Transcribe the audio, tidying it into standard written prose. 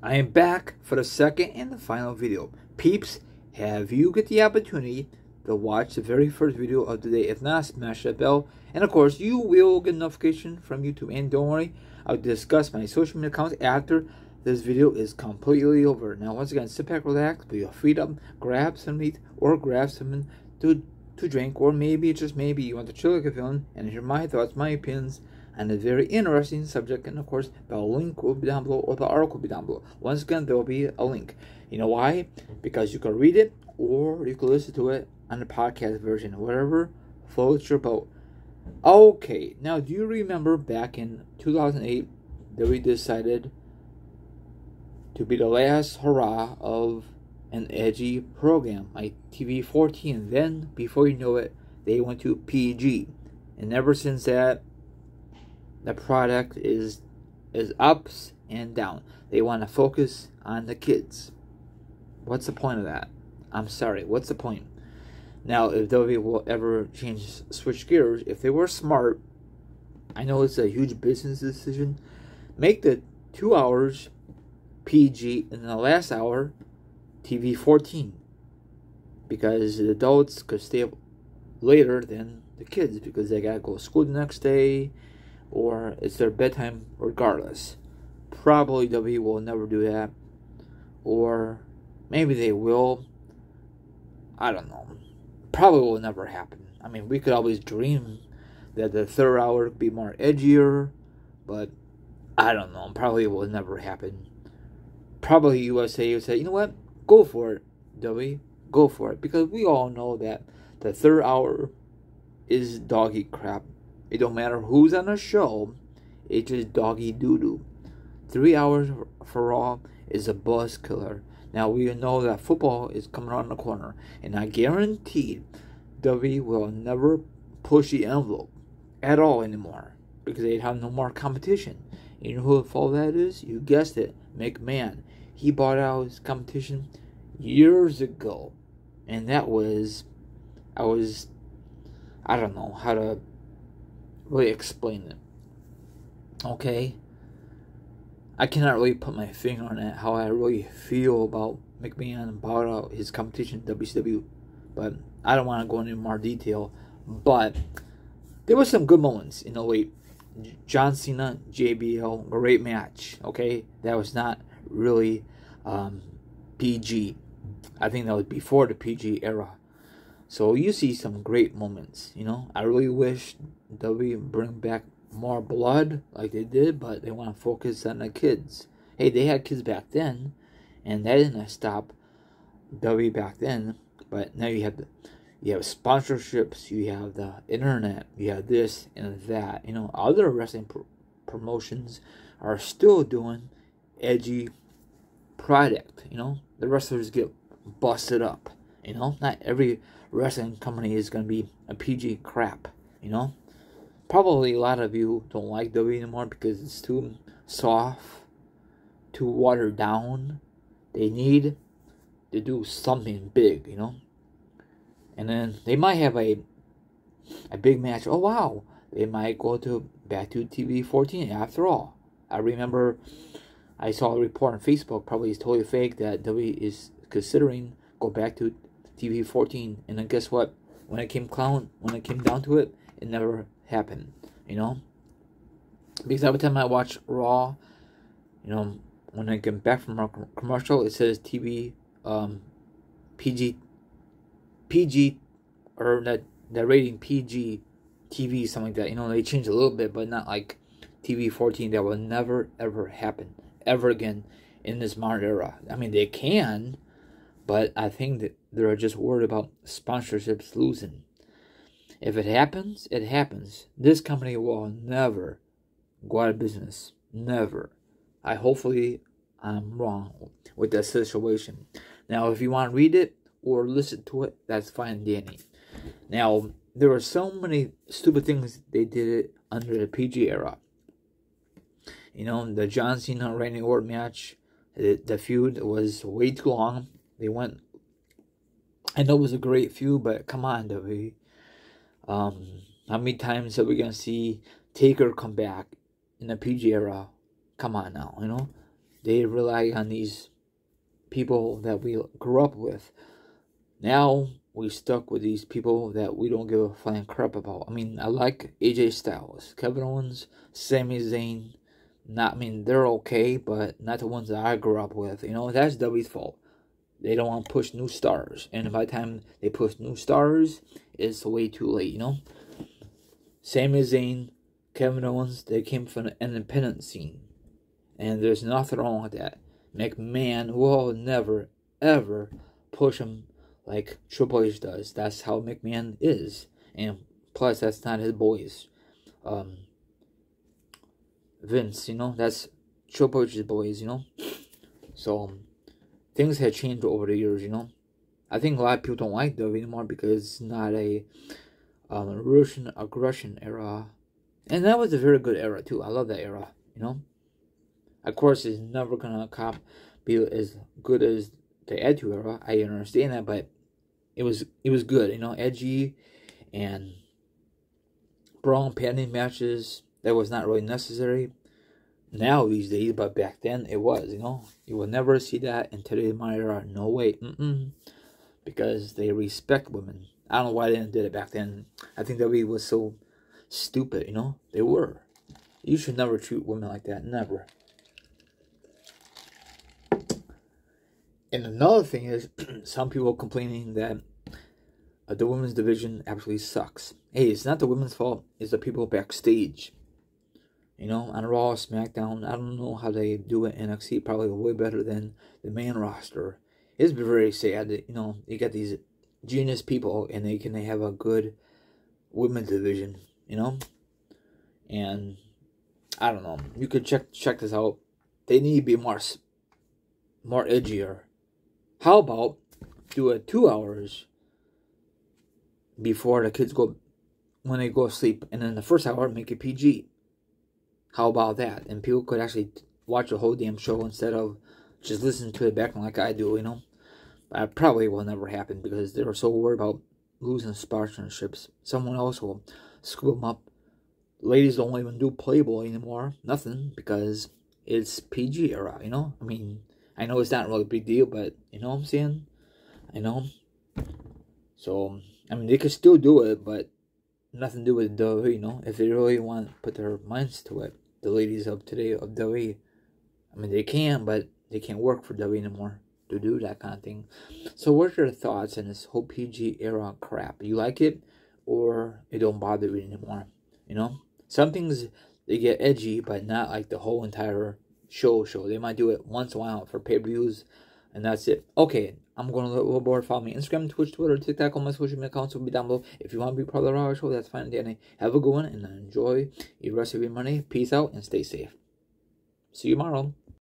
I am back for the second and the final video. Peeps, have you get the opportunity to watch the very first video of the day? If not, smash that bell. And of course, you will get a notification from YouTube. And don't worry, I'll discuss my social media accounts after this video is completely over. Now, once again, sit back, relax, put your feet up, grab some meat, or grab something to drink, or maybe, just maybe, you want to chill like a feeling and hear my thoughts, my opinions on a very interesting subject. And of course, the link will be down below, or the article will be down below. Once again, there will be a link. You know why? Because you can read it, or you can listen to it on the podcast version, whatever floats your boat. Okay, now do you remember back in 2008 that we decided to be the last hurrah of an edgy program like TV 14? Then, before you know it, they went to PG. And ever since that, the product is ups and down. They want to focus on the kids. What's the point of that? I'm sorry, what's the point? Now, if WWE will ever switch gears, if they were smart, I know it's a huge business decision, make the 2 hours PG and the last hour TV 14. Because the adults could stay up later than the kids because they gotta go to school the next day, or it's their bedtime regardless. Probably WWE will never do that. Or maybe they will. I don't know. Probably will never happen. I mean, we could always dream that the third hour could be more edgier, but I don't know. Probably will never happen. Probably USA would say, you know what? Go for it, WWE. Go for it. Because we all know that the third hour is doggy crap. It don't matter who's on the show. It's just doggy doo-doo. 3 hours for Raw is a buzz killer. Now, we know that football is coming around the corner. And I guarantee WWE will never push the envelope at all anymore. Because they have no more competition. You know who the fault that is? You guessed it. McMahon. He bought out his competition years ago. And that was... I don't know how to really explain it. Okay? I cannot really put my finger on it, how I really feel about McMahon bought out his competition, WCW. But I don't want to go into more detail. But there were some good moments in the late. John Cena, JBL, great match. Okay? That was not really PG. I think that was before the PG era. So you see some great moments, you know. I really wish WWE bring back more blood like they did, but they want to focus on the kids. Hey, they had kids back then, and that didn't stop WWE back then. But now you have sponsorships, you have the internet, you have this and that. You know, other wrestling promotions are still doing edgy product. You know, the wrestlers get busted up. You know, not every wrestling company is going to be a PG crap, you know. Probably a lot of you don't like WWE anymore because it's too soft, too watered down. They need to do something big, you know. And then they might have a big match. Oh, wow. They might go back to TV 14 after all. I remember I saw a report on Facebook, probably it's totally fake, that WWE is considering go back to TV 14, and then guess what? When it came down to it, it never happened. You know, because every time I watch Raw, you know, when I get back from a commercial, it says TV PG, or that rating PG TV, something like that. You know, they changed a little bit, but not like TV 14. That will never ever happen ever again in this modern era. I mean, they can. But I think that they're just worried about sponsorships losing. If it happens, it happens. This company will never go out of business. Never. Hopefully I'm wrong with that situation. Now, if you want to read it or listen to it, that's fine, Danny. Now, there were so many stupid things they did it under the PG era. You know, the John Cena Randy Orton match, the feud was way too long. They went. I know it was a great feud, but come on, WWE. How many times are we gonna see Taker come back in the PG era? Come on now, you know. they rely on these people that we grew up with. Now we stuck with these people that we don't give a flying crap about. I mean, I like AJ Styles, Kevin Owens, Sami Zayn. Not, I mean, they're okay, but not the ones that I grew up with. You know, that's WWE's fault. They don't want to push new stars, and by the time they push new stars, it's way too late. You know, Sami Zayn, Kevin Owens, they came from the independent scene, and there's nothing wrong with that. McMahon will never, ever push him like Triple H does. That's how McMahon is. And plus, that's not his boys. Vince, you know, that's Triple H's boys, you know. So, things have changed over the years, you know. I think a lot of people don't like WWE anymore because it's not a Russian aggression era. And that was a very good era, too. I love that era, you know. Of course, it's never going to be as good as the Attitude Era. I understand that, but it was good, you know. Edgy and brawl pending matches that was not really necessary now these days, but back then it was, you know. You will never see that in today's modern era. No way. Because they respect women. I don't know why they didn't do it back then. I think WWE was so stupid, you know. They were. You should never treat women like that. Never. And another thing is, some people complaining that the women's division absolutely sucks. Hey, it's not the women's fault. It's the people backstage. You know, on Raw, SmackDown, I don't know how they do it in NXT. Probably way better than the main roster. It's very sad that, you know, you got these genius people and they have a good women's division, you know. And I don't know. You could check this out. They need to be more edgier. How about do it 2 hours before the kids go, when they go to sleep, and then the first hour make it PG. How about that? And people could actually watch the whole damn show instead of just listening to it back like I do, you know. That probably will never happen because they're so worried about losing sponsorships. Someone else will scoop them up. Ladies don't even do Playboy anymore. Nothing, because it's PG era, you know. I mean, I know it's not really a big deal, but you know what I'm saying? I know. So, I mean, they could still do it, but nothing to do with WWE, you know. If they really want to put their minds to it, the ladies of today of WWE, I mean, they can, but they can't work for WWE anymore to do that kind of thing. So, what's your thoughts on this whole PG era crap? You like it, or it don't bother you anymore? You know, some things they get edgy, but not like the whole entire show. They might do it once in a while for pay-per-views, and that's it. Okay, I'm going a little bored. Follow me Instagram, Twitch, Twitter, TikTok. All my social media accounts will be down below. If you want to be part of the Raw Show, that's fine. Danny, have a good one and enjoy the rest of your money. Peace out and stay safe. See you tomorrow.